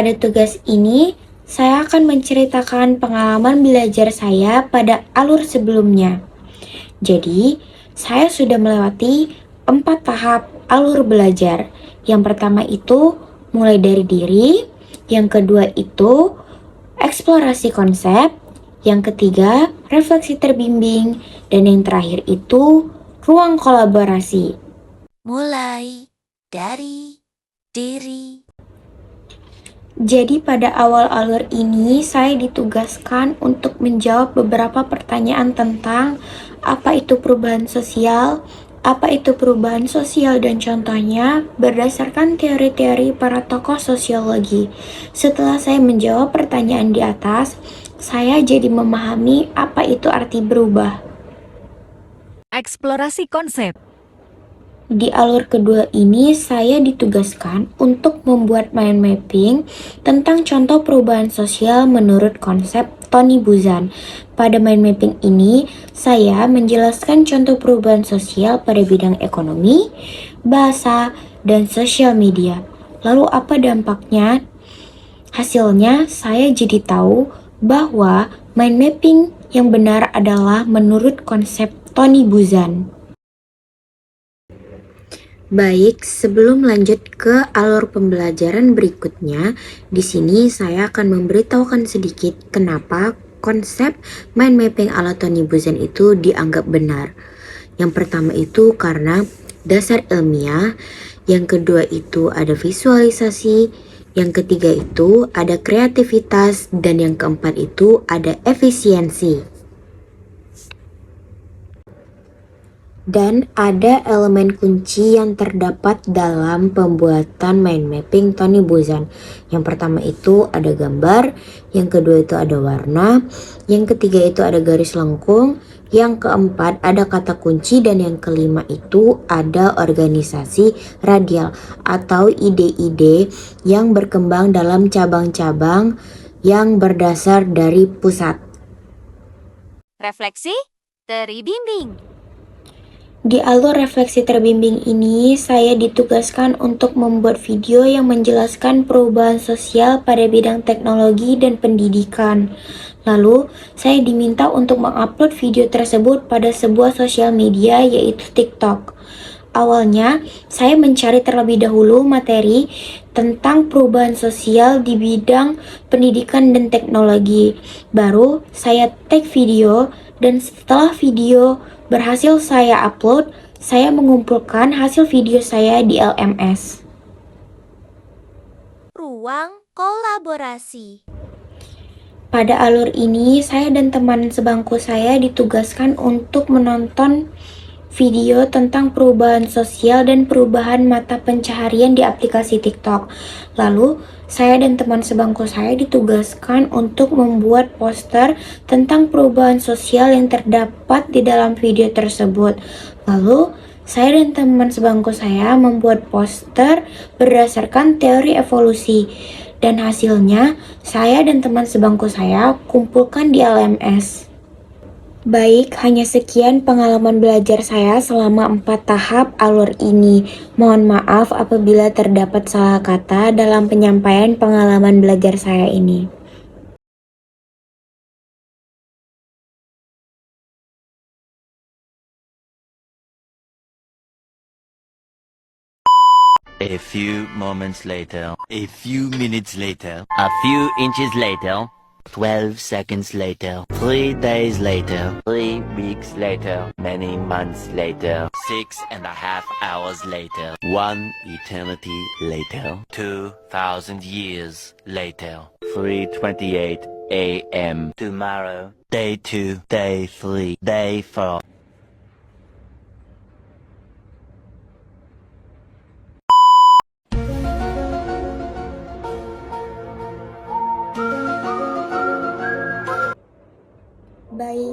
Pada tugas ini, saya akan menceritakan pengalaman belajar saya pada alur sebelumnya. Jadi, saya sudah melewati 4 tahap alur belajar. Yang pertama itu mulai dari diri, yang kedua itu eksplorasi konsep, yang ketiga refleksi terbimbing, dan yang terakhir itu ruang kolaborasi. Mulai dari diri. Jadi pada awal alur ini saya ditugaskan untuk menjawab beberapa pertanyaan tentang apa itu perubahan sosial, dan contohnya berdasarkan teori-teori para tokoh sosiologi. Setelah saya menjawab pertanyaan di atas, saya jadi memahami apa itu arti berubah. Eksplorasi konsep. Di alur kedua ini, saya ditugaskan untuk membuat mind mapping tentang contoh perubahan sosial menurut konsep Tony Buzan. Pada mind mapping ini, saya menjelaskan contoh perubahan sosial pada bidang ekonomi, bahasa, dan sosial media. Lalu apa dampaknya? Hasilnya, saya jadi tahu bahwa mind mapping yang benar adalah menurut konsep Tony Buzan. Baik, sebelum lanjut ke alur pembelajaran berikutnya, di sini saya akan memberitahukan sedikit kenapa konsep mind mapping ala Tony Buzan itu dianggap benar. Yang pertama itu karena dasar ilmiah, yang kedua itu ada visualisasi, yang ketiga itu ada kreativitas, dan yang keempat itu ada efisiensi. Dan ada elemen kunci yang terdapat dalam pembuatan mind mapping Tony Buzan. Yang pertama itu ada gambar, yang kedua itu ada warna, yang ketiga itu ada garis lengkung, yang keempat ada kata kunci, dan yang kelima itu ada organisasi radial atau ide-ide yang berkembang dalam cabang-cabang yang berdasar dari pusat. Refleksi terbimbing. Di alur refleksi terbimbing ini, saya ditugaskan untuk membuat video yang menjelaskan perubahan sosial pada bidang teknologi dan pendidikan. Lalu, saya diminta untuk mengupload video tersebut pada sebuah sosial media yaitu TikTok. Awalnya, saya mencari terlebih dahulu materi tentang perubahan sosial di bidang pendidikan dan teknologi. Baru, saya tag video, dan setelah video berhasil saya upload, saya mengumpulkan hasil video saya di LMS. Ruang kolaborasi. Pada alur ini, saya dan teman sebangku saya ditugaskan untuk menonton video tentang perubahan sosial dan perubahan mata pencaharian di aplikasi TikTok. Lalu, saya dan teman sebangku saya ditugaskan untuk membuat poster tentang perubahan sosial yang terdapat di dalam video tersebut. Lalu, saya dan teman sebangku saya membuat poster berdasarkan teori evolusi. Dan hasilnya, saya dan teman sebangku saya kumpulkan di LMS. Baik, hanya sekian pengalaman belajar saya selama 4 tahap alur ini. Mohon maaf apabila terdapat salah kata dalam penyampaian pengalaman belajar saya ini. A few moments later, a few minutes later, a few inches later, 12 seconds later, 3 days later, 3 weeks later, many months later, 6.5 hours later, 1 eternity later, 2,000 years later, 3:28 a.m. tomorrow, day 2, day 3, day 4. Baik,